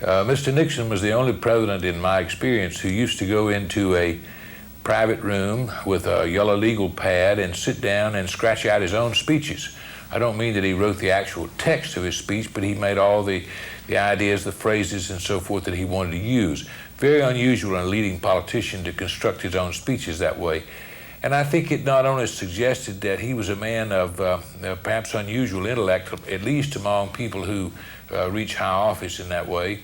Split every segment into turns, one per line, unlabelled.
Mr. Nixon was the only president in my experience who used to go into a private room with a yellow legal pad and sit down and scratch out his own speeches. I don't mean that he wrote the actual text of his speech, but he made all the ideas, the phrases, and so forth that he wanted to use. Very unusual in a leading politician to construct his own speeches that way. And I think it not only suggested that he was a man of perhaps unusual intellect, at least among people who reach high office in that way,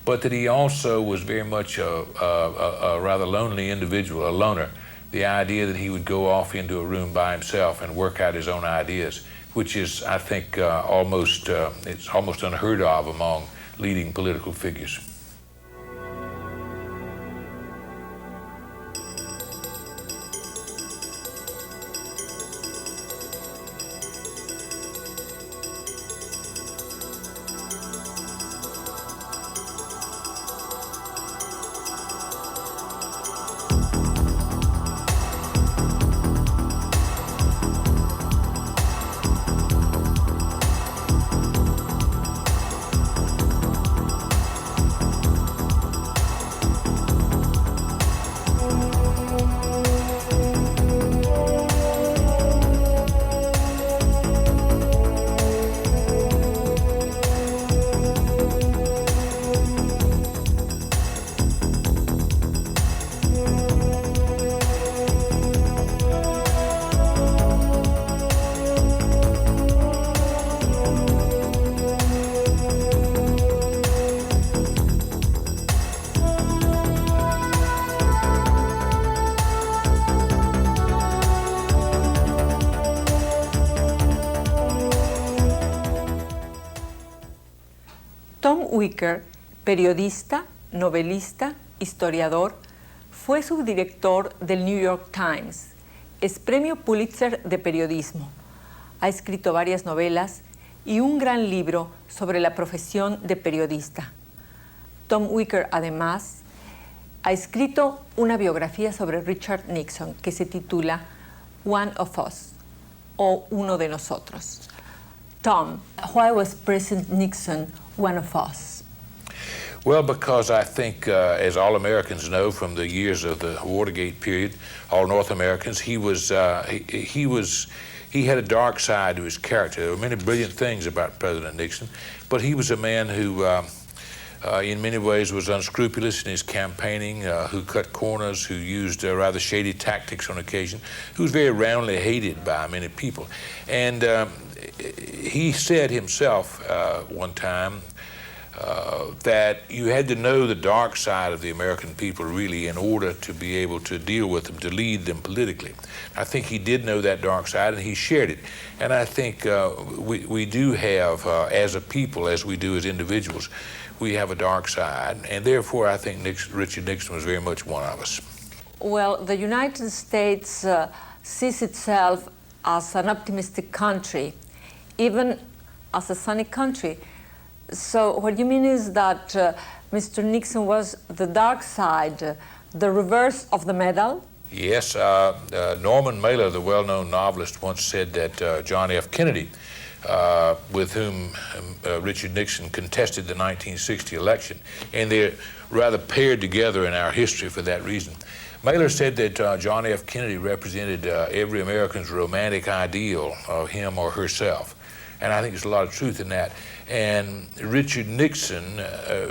but that he also was very much a rather lonely individual, a loner. The idea that he would go off into a room by himself and work out his own ideas, which is, I think, it's almost unheard of among leading political figures.
Tom Wicker, periodista, novelista, historiador, fue subdirector del New York Times. Es premio Pulitzer de periodismo. Ha escrito varias novelas y un gran libro sobre la profesión de periodista. Tom Wicker, además, ha escrito una biografía sobre Richard Nixon que se titula One of Us, o Uno de Nosotros. Tom, why was President Nixon one of us?
Well, because I think, as all Americans know from the years of the Watergate period, all North Americans, he had a dark side to his character. There were many brilliant things about President Nixon, but he was a man who, in many ways, was unscrupulous in his campaigning, who cut corners, who used rather shady tactics on occasion, who was very roundly hated by many people. And he said himself one time that you had to know the dark side of the American people really in order to be able to deal with them, to lead them politically. I think he did know that dark side and he shared it. And I think we do have, as a people, as we do as individuals, we have a dark side. And therefore I think Richard Nixon was very much one of us.
Well, the United States sees itself as an optimistic country, even as a sunny country. So what you mean is that Mr. Nixon was the dark side, the reverse of the medal?
Yes, Norman Mailer, the well-known novelist, once said that John F. Kennedy, with whom Richard Nixon contested the 1960 election, and they're rather paired together in our history for that reason. Mailer said that John F. Kennedy represented every American's romantic ideal of him or herself. And I think there's a lot of truth in that. And Richard Nixon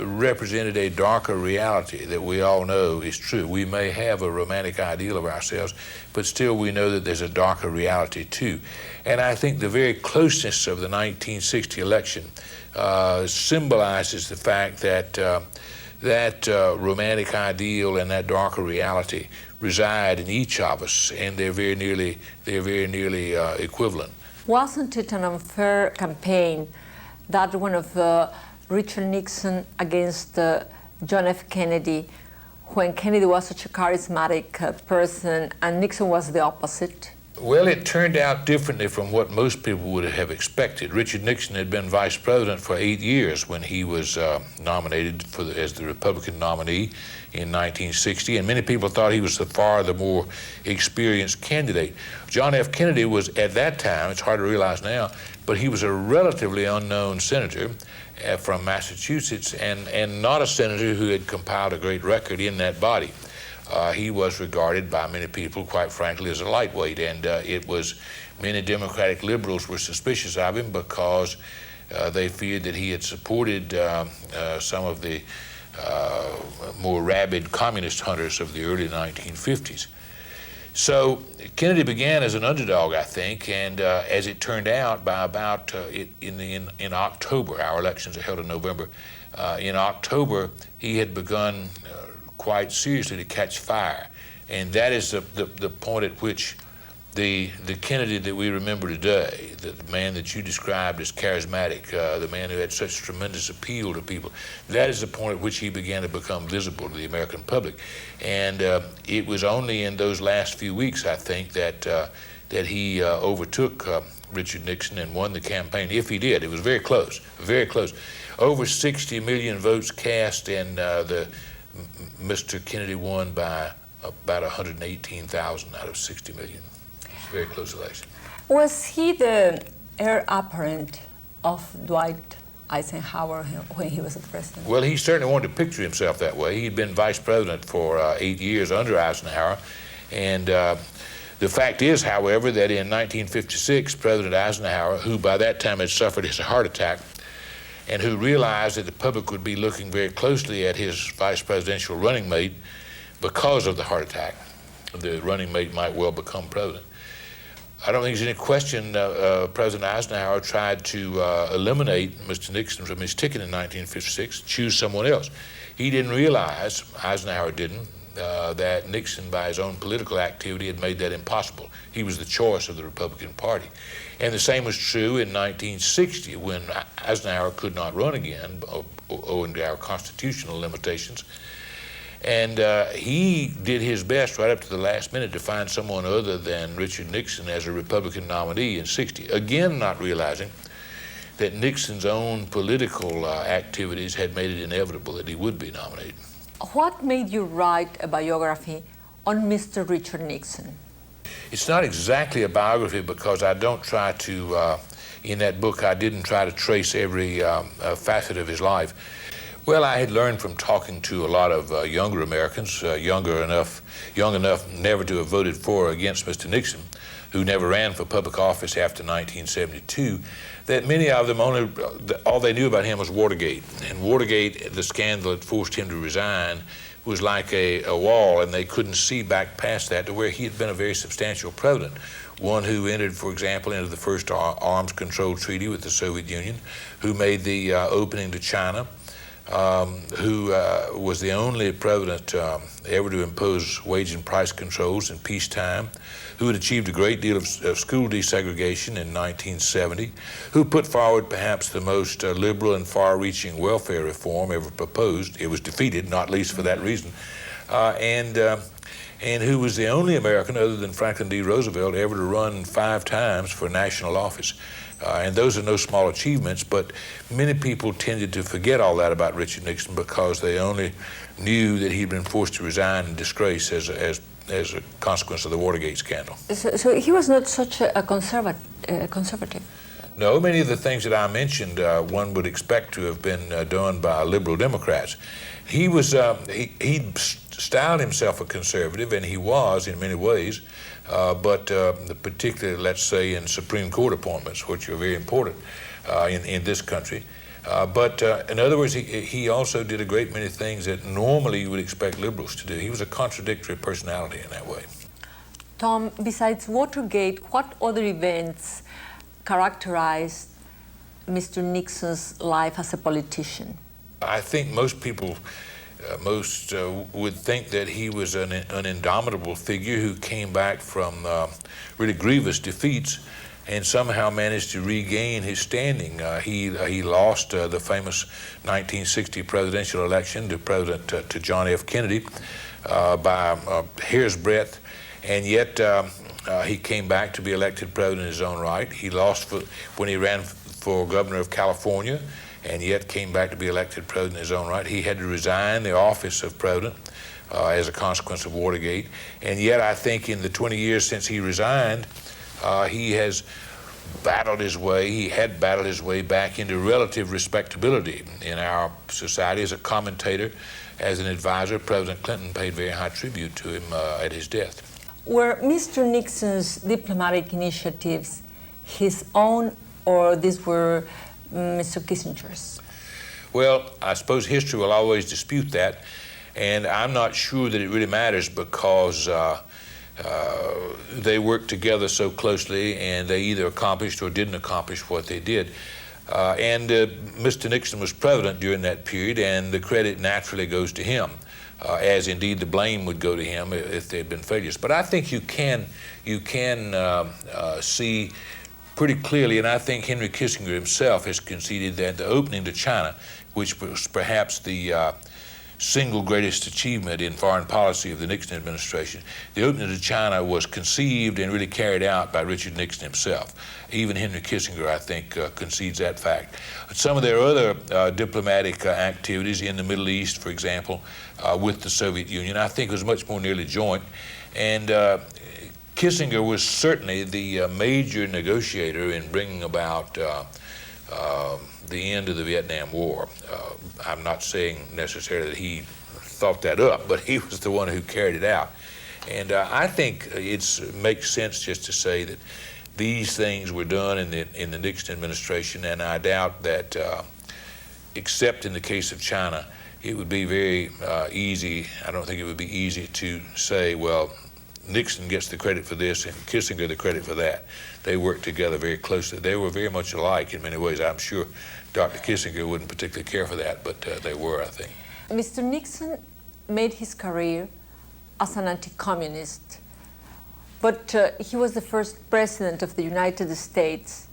represented a darker reality that we all know is true. We may have a romantic ideal of ourselves, but still we know that there's a darker reality too. And I think the very closeness of the 1960 election symbolizes the fact that that romantic ideal and that darker reality reside in each of us, and they're very nearly equivalent.
Wasn't it an unfair campaign, that one of Richard Nixon against John F. Kennedy, when Kennedy was such a charismatic person and Nixon was the opposite?
Well, it turned out differently from what most people would have expected. Richard Nixon had been vice president for 8 years when he was nominated as the Republican nominee in 1960, and many people thought he was far the more experienced candidate. John F. Kennedy was, at that time, it's hard to realize now, but he was a relatively unknown senator from Massachusetts, and not a senator who had compiled a great record in that body. He was regarded by many people, quite frankly, as a lightweight, and many Democratic liberals were suspicious of him because they feared that he had supported some of the more rabid communist hunters of the early 1950s. So Kennedy began as an underdog, I think, and as it turned out, by about in October, our elections are held in November, in October he had begun quite seriously to catch fire, and that is the point at which the Kennedy that we remember today, the man that you described as charismatic, the man who had such tremendous appeal to people, that is the point at which he began to become visible to the American public. And it was only in those last few weeks, I think, that he overtook Richard Nixon and won the campaign. If he did, it was very close, very close. Over 60 million votes cast, and Mr. Kennedy won by about 118,000 out of 60 million. It's a very close election.
Was he the heir apparent of Dwight Eisenhower when he was the president?
Well, he certainly wanted to picture himself that way. He'd been vice president for 8 years under Eisenhower, and the fact is, however, that in 1956, President Eisenhower, who by that time had suffered his heart attack, and who realized that the public would be looking very closely at his vice presidential running mate because of the heart attack, the running mate might well become president. I don't think there's any question President Eisenhower tried to eliminate Mr. Nixon from his ticket in 1956, choose someone else. He didn't realize, Eisenhower didn't, that Nixon, by his own political activity, had made that impossible. He was the choice of the Republican Party. And the same was true in 1960 when Eisenhower could not run again, owing to our constitutional limitations. And he did his best right up to the last minute to find someone other than Richard Nixon as a Republican nominee in 60, again not realizing that Nixon's own political activities had made it inevitable that he would be nominated.
What made you write a biography on Mr. Richard Nixon?
It's not exactly a biography because I don't try to, in that book, I didn't try to trace every facet of his life. Well, I had learned from talking to a lot of younger Americans, young enough never to have voted for or against Mr. Nixon, who never ran for public office after 1972, that many of them all they knew about him was Watergate. And Watergate, the scandal that forced him to resign, was like a wall, and they couldn't see back past that to where he had been a very substantial president. One who entered, for example, into the first arms control treaty with the Soviet Union, who made the opening to China, who was the only president ever to impose wage and price controls in peacetime, who had achieved a great deal of school desegregation in 1970, who put forward perhaps the most liberal and far-reaching welfare reform ever proposed. It was defeated, not least for that reason, and who was the only American other than Franklin D. Roosevelt ever to run 5 times for national office. And those are no small achievements, but many people tended to forget all that about Richard Nixon because they only knew that he'd been forced to resign in disgrace as a consequence of the Watergate scandal.
So he was not such a conservative?
No, many of the things that I mentioned one would expect to have been done by liberal Democrats. He he styled himself a conservative, and he was in many ways, but particularly, let's say, in Supreme Court appointments, which are very important in this country. But in other words, he also did a great many things that normally you would expect liberals to do. He was a contradictory personality in that way.
Tom, besides Watergate, what other events characterized Mr. Nixon's life as a politician?
I think most people would think that he was an indomitable figure who came back from really grievous defeats and somehow managed to regain his standing. He lost the famous 1960 presidential election to John F. Kennedy by a hair's breadth, and yet he came back to be elected president in his own right. He lost when he ran for governor of California, and yet came back to be elected president in his own right. He had to resign the office of president as a consequence of Watergate. And yet I think in the 20 years since he resigned, he has battled his way, he had battled his way back into relative respectability in our society. As a commentator, as an advisor, President Clinton paid very high tribute to him at his death.
Were Mr. Nixon's diplomatic initiatives his own, or these were Mr. Kissinger's?
Well, I suppose history will always dispute that, and I'm not sure that it really matters, because they worked together so closely, and they either accomplished or didn't accomplish what they did. Mr. Nixon was president during that period, and the credit naturally goes to him, as indeed the blame would go to him if there had been failures. But I think you can see pretty clearly, and I think Henry Kissinger himself has conceded that the opening to China, which was perhaps the single greatest achievement in foreign policy of the Nixon administration, the opening to China was conceived and really carried out by Richard Nixon himself. Even Henry Kissinger, I think, concedes that fact. Some of their other diplomatic activities in the Middle East, for example, with the Soviet Union, I think was much more nearly joint. And Kissinger was certainly the major negotiator in bringing about the end of the Vietnam War. I'm not saying necessarily that he thought that up, but he was the one who carried it out. And I think it makes sense just to say that these things were done in the Nixon administration, and I doubt that, except in the case of China, it would be very easy. I don't think it would be easy to say, well, Nixon gets the credit for this and Kissinger the credit for that. They worked together very closely. They were very much alike in many ways. I'm sure Dr. Kissinger wouldn't particularly care for that, but they were, I think.
Mr. Nixon made his career as an anti-communist, but he was the first president of the United States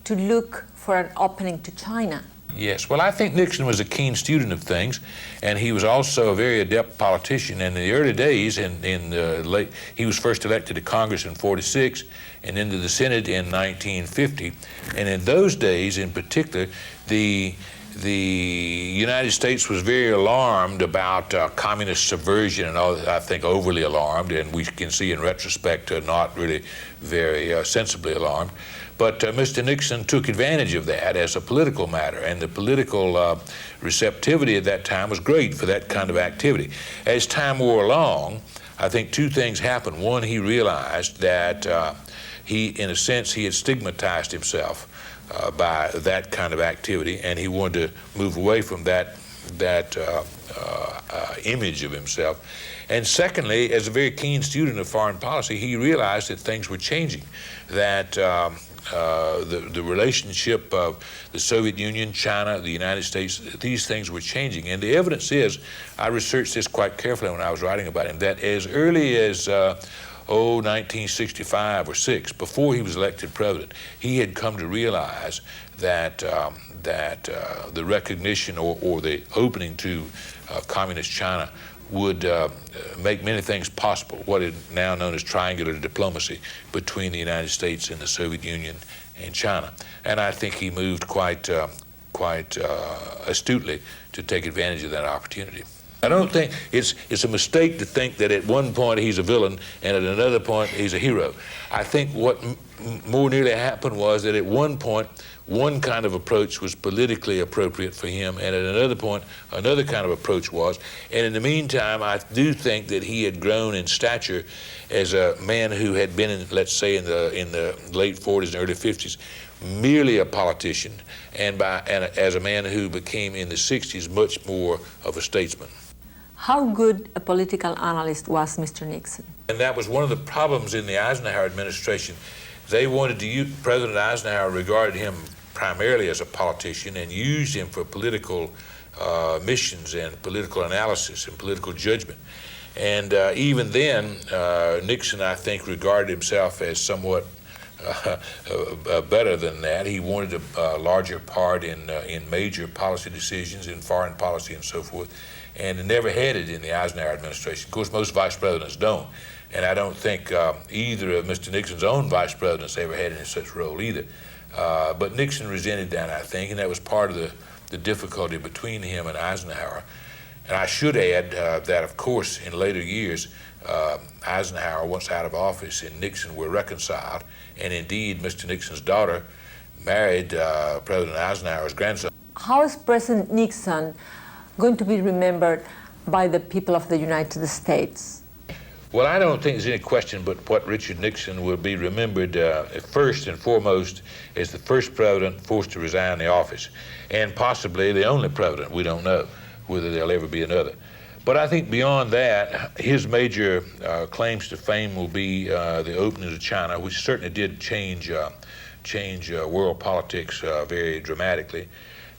to look for an opening to China.
Yes, well, I think Nixon was a keen student of things, and he was also a very adept politician. In the early days, he was first elected to Congress in '46 and into the Senate in 1950. And in those days, in particular, the United States was very alarmed about communist subversion, and I think overly alarmed, and we can see in retrospect not really very sensibly alarmed. But Mr. Nixon took advantage of that as a political matter, and the political receptivity at that time was great for that kind of activity. As time wore along, I think two things happened. One, he realized that in a sense, he had stigmatized himself by that kind of activity, and he wanted to move away from that image of himself. And secondly, as a very keen student of foreign policy, he realized that things were changing, that the relationship of the Soviet Union, China, the United States, these things were changing. And the evidence is, I researched this quite carefully when I was writing about him, that as early as 1965 or 6, before he was elected president, he had come to realize that the recognition or the opening to communist China would make many things possible, what is now known as triangular diplomacy between the United States and the Soviet Union and China. And I think he moved quite astutely to take advantage of that opportunity. I don't think it's a mistake to think that at one point he's a villain and at another point he's a hero. I think what more nearly happened was that at one point one kind of approach was politically appropriate for him, and at another point another kind of approach was. And in the meantime, I do think that he had grown in stature as a man who had been in, let's say, in the late 40s and early 50s, merely a politician, and as a man who became in the 60s much more of a statesman.
How good a political analyst was Mr. Nixon?
And that was one of the problems in the Eisenhower administration. They wanted to use, President Eisenhower regarded him primarily as a politician and used him for political missions and political analysis and political judgment. And even then, Nixon, I think, regarded himself as somewhat better than that. He wanted a larger part in major policy decisions, in foreign policy and so forth, and never had it in the Eisenhower administration. Of course, most vice presidents don't. And I don't think either of Mr. Nixon's own vice presidents ever had any such role either. But Nixon resented that, I think, and that was part of the difficulty between him and Eisenhower. And I should add that, of course, in later years, Eisenhower, once out of office, and Nixon were reconciled. And indeed, Mr. Nixon's daughter married President Eisenhower's grandson.
How is President Nixon going to be remembered by the people of the United States?
Well, I don't think there's any question but what Richard Nixon will be remembered first and foremost as the first president forced to resign the office, and possibly the only president. We don't know whether there'll ever be another. But I think beyond that, his major claims to fame will be the opening of China, which certainly did change world politics very dramatically.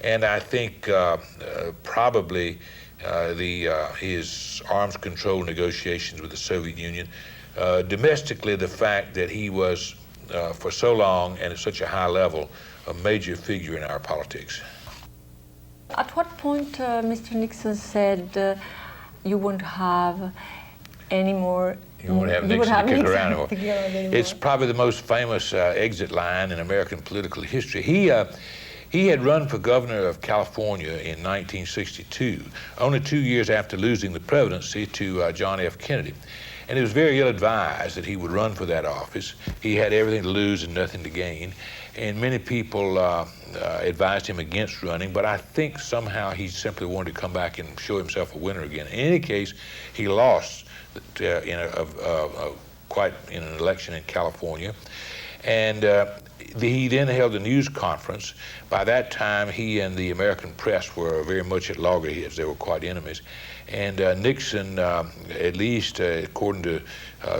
And I think probably his arms control negotiations with the Soviet Union. Domestically, the fact that he was, for so long and at such a high level, a major figure in our politics.
At what point Mr. Nixon said you won't have any more...
You won't have Nixon to kick around anymore. It's probably the most famous exit line in American political history. He had run for governor of California in 1962, only 2 years after losing the presidency to John F. Kennedy. And it was very ill-advised that he would run for that office. He had everything to lose and nothing to gain. And many people advised him against running, but I think somehow he simply wanted to come back and show himself a winner again. In any case, he lost quite in an election in California. And he then held a news conference. By that time, he and the American press were very much at loggerheads. They were quite enemies. And Nixon, at least according to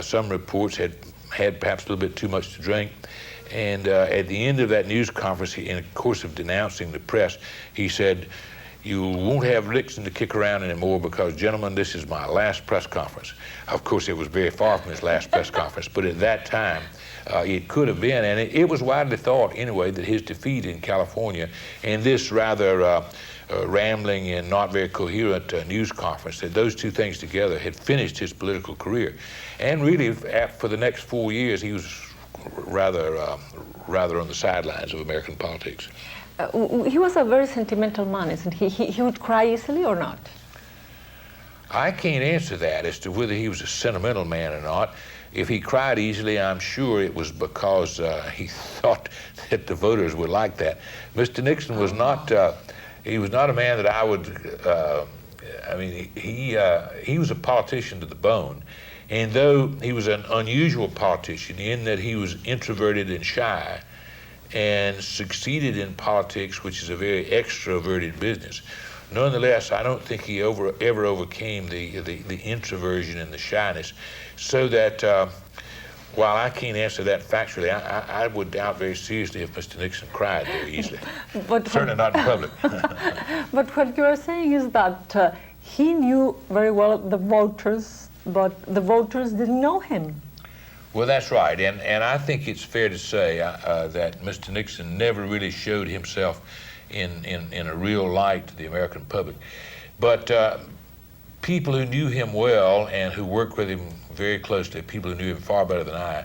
some reports, had perhaps a little bit too much to drink. And at the end of that news conference, in the course of denouncing the press, he said, "You won't have Nixon to kick around anymore because, gentlemen, this is my last press conference." Of course, it was very far from his last press conference, but at that time, it could have been, and it was widely thought anyway that his defeat in California and this rather rambling and not very coherent news conference, that those two things together had finished his political career. And really, for the next 4 years, he was rather on the sidelines of American politics.
He was a very sentimental man, isn't he? He would cry easily or not?
I can't answer that as to whether he was a sentimental man or not. If he cried easily, I'm sure it was because he thought that the voters would like that. Mr. Nixon was not, he was not a man that I would, I mean, he was a politician to the bone. And though he was an unusual politician in that he was introverted and shy and succeeded in politics, which is a very extroverted business, nonetheless, I don't think he ever overcame the introversion and the shyness. So that while I can't answer that factually, I would doubt very seriously if Mr. Nixon cried very easily. But certainly not in public.
But what you are saying is that he knew very well the voters, but the voters didn't know him.
Well, that's right, and I think it's fair to say that Mr. Nixon never really showed himself in a real light to the American public. But people who knew him well and who worked with him very closely, people who knew him far better than I,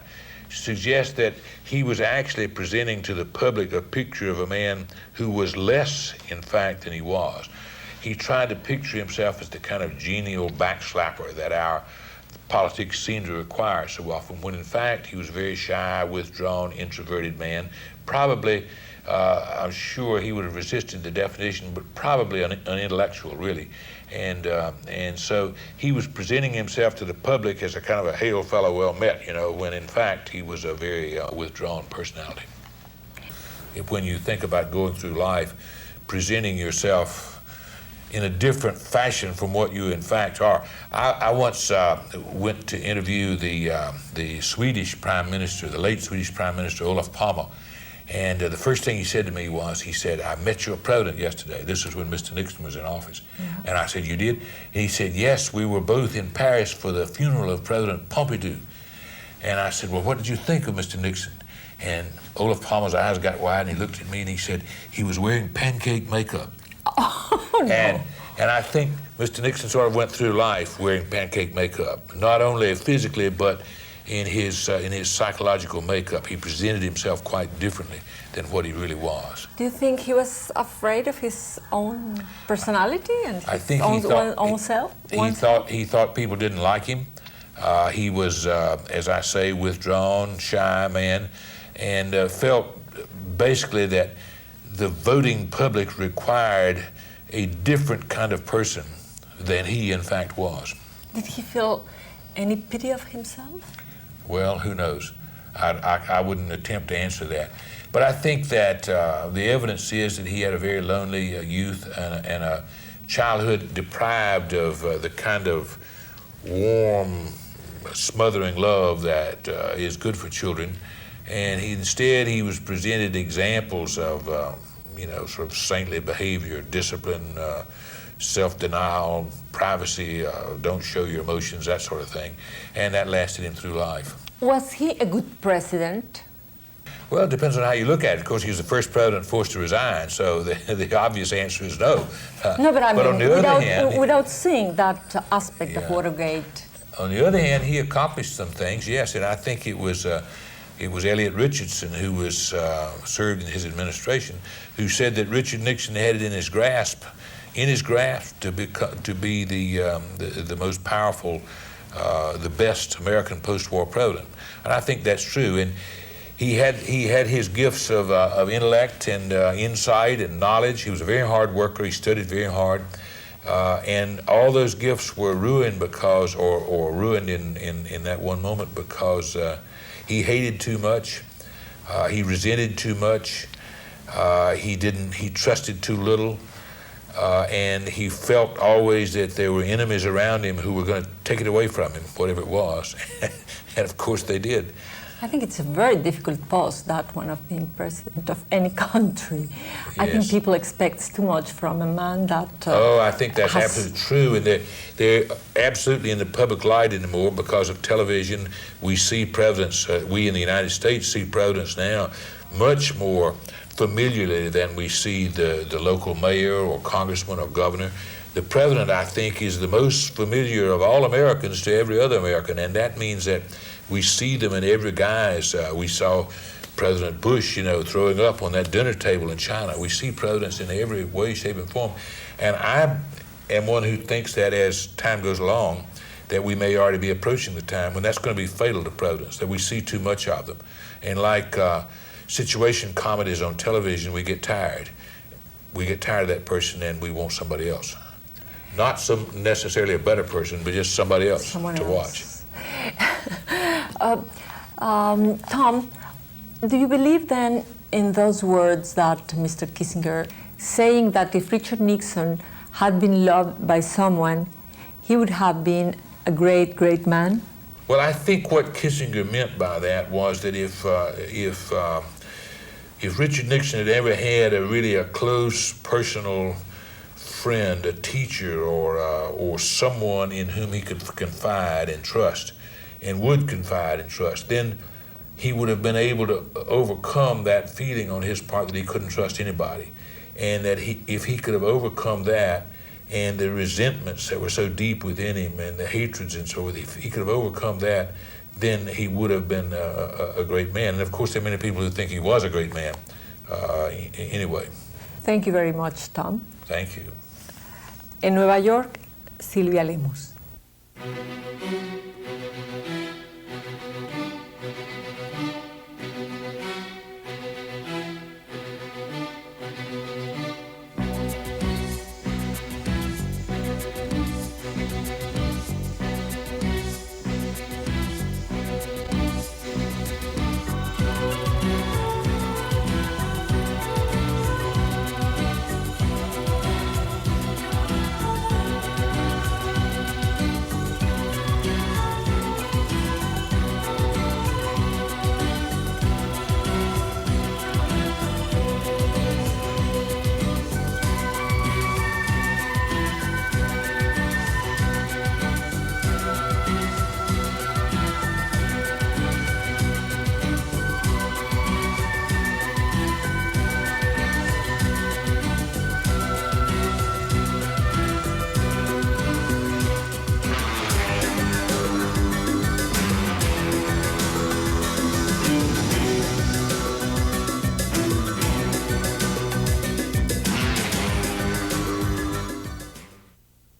suggest that he was actually presenting to the public a picture of a man who was less, in fact, than he was. He tried to picture himself as the kind of genial backslapper that our politics seem to require so often, when in fact he was a very shy, withdrawn, introverted man. Probably, I'm sure he would have resisted the definition, but probably an intellectual, really. And so he was presenting himself to the public as a kind of a hail fellow, well met, you know, when in fact he was a very withdrawn personality. When you think about going through life, presenting yourself in a different fashion from what you in fact are. I once went to interview the Swedish Prime Minister, the late Swedish Prime Minister Olof Palme, and the first thing he said to me was, he said, "I met your president yesterday." This was when Mr. Nixon was in office. Yeah. And I said, "You did?" And he said, "Yes, we were both in Paris for the funeral of President Pompidou." And I said, "Well, what did you think of Mr. Nixon?" And Olof Palme's eyes got wide and he looked at me and he said, "He was wearing pancake makeup."
Oh, no.
And I think Mr. Nixon sort of went through life wearing pancake makeup, not only physically, but in his psychological makeup. He presented himself quite differently than what he really was.
Do you think he was afraid of his own personality and his own self?
He thought people didn't like him. He was, as I say, withdrawn, shy man, and felt basically that the voting public required a different kind of person than he in fact was.
Did he feel any pity of himself?
Well, who knows? I wouldn't attempt to answer that. But I think that the evidence is that he had a very lonely youth and a childhood deprived of the kind of warm, smothering love that is good for children. And instead he was presented examples of sort of saintly behavior, discipline, self-denial, privacy, don't show your emotions, that sort of thing. And that lasted him through life.
Was he a good president?
Well, it depends on how you look at it. Of course, he was the first president forced to resign, so the obvious answer is no.
No, but I mean,
on the other hand,
without seeing that aspect of Watergate.
On the other hand, he accomplished some things, yes, and I think it was Elliot Richardson who was served in his administration, who said that Richard Nixon had it in his grasp to be the most powerful, the best American post-war president, and I think that's true. And he had his gifts of intellect and insight and knowledge. He was a very hard worker. He studied very hard, and all those gifts were ruined because, or ruined in that one moment because he hated too much. He resented too much. He trusted too little. And he felt always that there were enemies around him who were going to take it away from him, whatever it was. And of course they did.
I think it's a very difficult post, that one of being president of any country. Yes. I think people expect too much from a man that
I think that's absolutely true, and they're absolutely in the public light anymore because of television. We see presidents, we in the United States see presidents now much more familiarly than we see the local mayor or congressman or governor. The president, I think, is the most familiar of all Americans to every other American, and that means that we see them in every guise. We saw President Bush, throwing up on that dinner table in China. We see presidents in every way, shape, and form. And I am one who thinks that as time goes along, that we may already be approaching the time when that's going to be fatal to presidents, that we see too much of them. And like situation comedies on television, we get tired. We get tired of that person and we want somebody else. Not necessarily a better person, but just somebody else to watch.
Tom, do you believe then in those words that Mr. Kissinger saying that if Richard Nixon had been loved by someone, he would have been a great, great man?
Well, I think what Kissinger meant by that was that if Richard Nixon had ever had a close personal friend, a teacher, or someone in whom he could confide and trust, and would confide and trust, then he would have been able to overcome that feeling on his part that he couldn't trust anybody. And that if he could have overcome that and the resentments that were so deep within him and the hatreds and so forth, if he could have overcome that, then he would have been a great man. And of course, there are many people who think he was a great man anyway.
Thank you very much, Tom.
Thank you.
En Nueva York, Silvia Lemus.